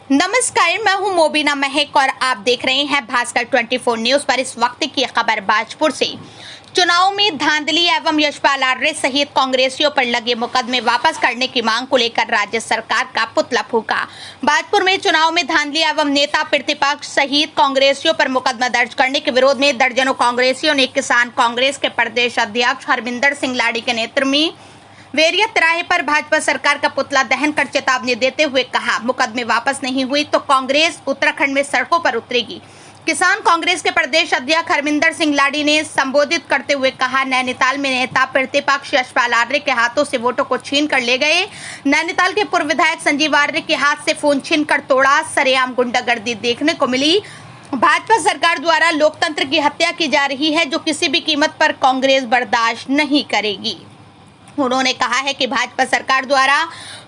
नमस्कार, मैं हूं मोबिना महक और आप देख रहे हैं भास्कर 24 न्यूज पर। इस वक्त की खबर भाजपुर से। चुनाव में धांधली एवं यशपाल आर्य सहित कांग्रेसियों पर लगे मुकदमे वापस करने की मांग को लेकर राज्य सरकार का पुतला फूंका। भाजपुर में चुनाव में धांधली एवं नेता प्रतिपक्ष सहित कांग्रेसियों पर मुकदमा दर्ज करने के विरोध में दर्जनों कांग्रेसियों ने किसान कांग्रेस के प्रदेश अध्यक्ष हरमिंदर सिंह लाड़ी के नेतृत्व में वेरिया तिराहे पर भाजपा सरकार का पुतला दहन कर चेतावनी देते हुए कहा, मुकदमे वापस नहीं हुई तो कांग्रेस उत्तराखंड में सड़कों पर उतरेगी। किसान कांग्रेस के प्रदेश अध्यक्ष हरमिंदर सिंह लाड़ी ने संबोधित करते हुए कहा, नैनीताल में नेता प्रतिपक्ष यशपाल आर्य के हाथों से वोटों को छीन कर ले गए। नैनीताल के पूर्व विधायक संजीव आर्य के हाथ से फोन छीन कर तोड़ा। सरेआम गुंडागर्दी देखने को मिली। भाजपा सरकार द्वारा लोकतंत्र की हत्या की जा रही है, जो किसी भी कीमत पर कांग्रेस बर्दाश्त नहीं करेगी। उन्होंने कहा है कि भाजपा सरकार द्वारा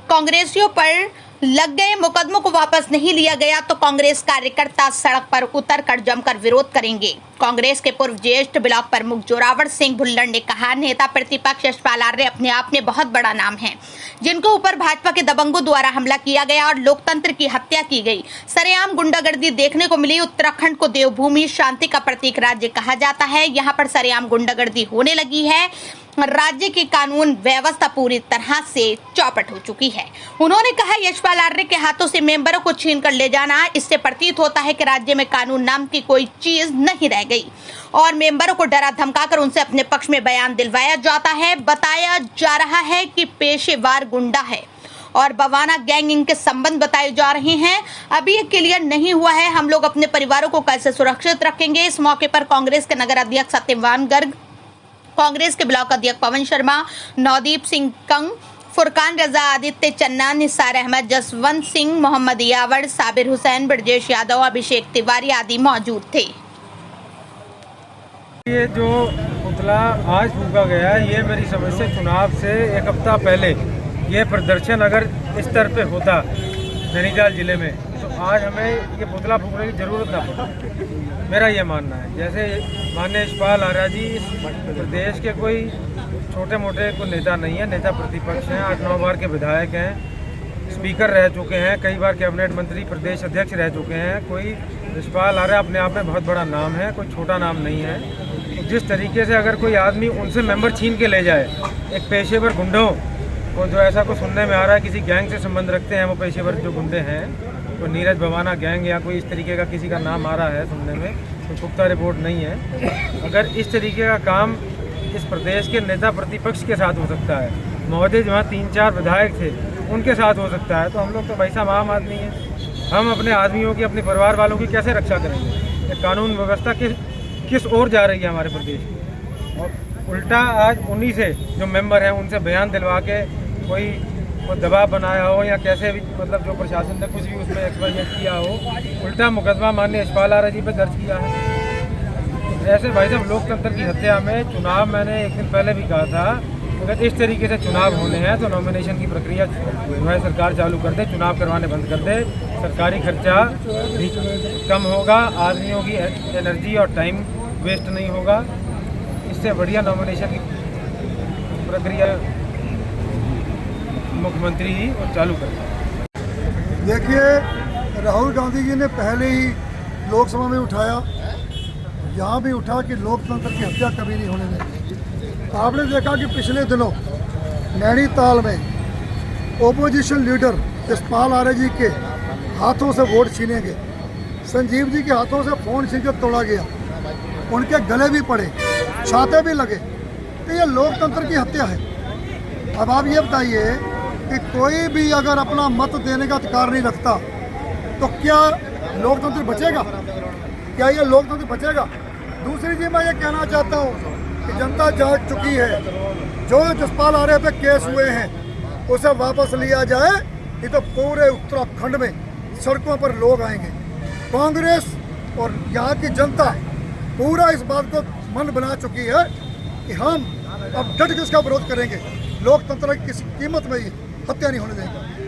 कांग्रेसियों पर लग गए मुकदमों को वापस नहीं लिया गया तो कांग्रेस कार्यकर्ता सड़क पर उतरकर जमकर विरोध करेंगे। कांग्रेस के पूर्व ज्येष्ठ ब्लॉक प्रमुख जोरावर सिंह भुल्लर ने कहा, नेता प्रतिपक्ष यशपाल आर्य अपने आप में बहुत बड़ा नाम है, जिनके ऊपर भाजपा के दबंगों द्वारा हमला किया गया और लोकतंत्र की हत्या की गई। सरेआम गुंडागर्दी देखने को मिली। उत्तराखंड को देवभूमि शांति का प्रतीक राज्य कहा जाता है, यहाँ पर सरेआम गुंडागर्दी होने लगी है। राज्य की कानून व्यवस्था पूरी तरह से चौपट हो चुकी है। उन्होंने कहा, यशपाल आर्य के हाथों से मेंबरों को छीन कर ले जाना, इससे प्रतीत होता है कि राज्य में कानून नाम की कोई चीज नहीं रह गई और मेंबरों को डरा धमकाकर उनसे अपने पक्ष में बयान दिलवाया जाता है। बताया जा रहा है कि पेशेवर गुंडा है और बवाना गैंग इनके संबंध बताए जा रहे हैं। अभी ये क्लियर नहीं हुआ है हम लोग अपने परिवारों को कैसे सुरक्षित रखेंगे। इस मौके पर कांग्रेस के नगर अध्यक्ष सत्यवान गर्ग, कांग्रेस के ब्लॉक अध्यक्ष पवन शर्मा, नवदीप सिंह कंग, फुरकान रजा, आदित्य चन्ना, निसार अहमद, जसवंत सिंह, मोहम्मद यावर, साबिर हुसैन, ब्रजेश यादव, अभिषेक तिवारी आदि मौजूद थे। ये जो पुतला आज फूंका गया है, ये मेरी समझ से चुनाव से एक हफ्ता पहले ये प्रदर्शन अगर इस स्तर पे होता नैनीताल जिले में तो आज हमें ये पुतला फूंकने की जरूरत ना पड़ती। मेरा ये मानना है। जैसे माननीय यशपाल आर्य जी इस प्रदेश के कोई छोटे मोटे कोई नेता नहीं है, नेता प्रतिपक्ष हैं, 8-9 बार के विधायक हैं, स्पीकर रह चुके हैं, कई बार कैबिनेट मंत्री, प्रदेश अध्यक्ष रह चुके हैं। कोई यशपाल आर्य अपने आप में बहुत बड़ा नाम है, कोई छोटा नाम नहीं है। तो जिस तरीके से अगर कोई आदमी उनसे मेंबर छीन के ले जाए, एक पेशेवर गुंडों को, जो ऐसा कुछ सुनने में आ रहा है किसी गैंग से संबंध रखते हैं, वो पेशेवर जो गुंडे हैं, तो नीरज भवाना गैंग या कोई इस तरीके का किसी का नाम आ रहा है सुनने में, तो पुख्ता रिपोर्ट नहीं है। अगर इस तरीके का काम इस प्रदेश के नेता प्रतिपक्ष के साथ हो सकता है, महोदय जहाँ 3-4 विधायक थे उनके साथ हो सकता है, तो हम लोग तो भाई साहब आम आदमी हैं। हम अपने आदमियों की, अपने परिवार वालों की कैसे रक्षा करेंगे? ये कानून व्यवस्था किस ओर जा रही है हमारे प्रदेश की? और उल्टा आज उन्हीं से जो मेंबर हैं उनसे बयान दिलवा के कोई दबाव बनाया हो या कैसे भी, मतलब जो प्रशासन ने कुछ भी उसमें एक्सपायर किया हो, उल्टा मुकदमा माननीय यशपाल आर्य जी पे दर्ज किया है। ऐसे भाई साहब लोकतंत्र की हत्या में चुनाव, मैंने एक दिन पहले भी कहा था, अगर इस तरीके से चुनाव होने हैं तो नॉमिनेशन की प्रक्रिया जो है सरकार चालू कर दे, चुनाव करवाने बंद कर दे, सरकारी खर्चा भी कम होगा, आदमियों की एनर्जी और टाइम वेस्ट नहीं होगा। इससे बढ़िया नॉमिनेशन की प्रक्रिया मुख्यमंत्री ही चालू कर। देखिए, राहुल गांधी जी ने पहले ही लोकसभा में उठाया, यहाँ भी उठा कि लोकतंत्र की हत्या कभी नहीं होने देंगे। आपने देखा कि पिछले दिनों नैनीताल में ओपोजिशन लीडर यशपाल आर्य जी के हाथों से वोट छीने गए, संजीव जी के हाथों से फोन छीन कर तोड़ा गया, उनके गले भी पड़े, छाते भी लगे। तो ये लोकतंत्र की हत्या है। अब आप ये बताइए कि कोई भी अगर अपना मत देने का अधिकार नहीं रखता तो क्या लोकतंत्र बचेगा? क्या ये लोकतंत्र बचेगा? दूसरी चीज़ मैं ये कहना चाहता हूँ कि जनता जाग चुकी है। जो यशपाल आर्य पे केस हुए हैं उसे वापस लिया जाए, नहीं तो पूरे उत्तराखंड में सड़कों पर लोग आएंगे। कांग्रेस और यहाँ की जनता पूरा इस बात को मन बना चुकी है कि हम अब डट के इसका विरोध करेंगे। लोकतंत्र की किसी कीमत में हत्या नहीं होने देंगे।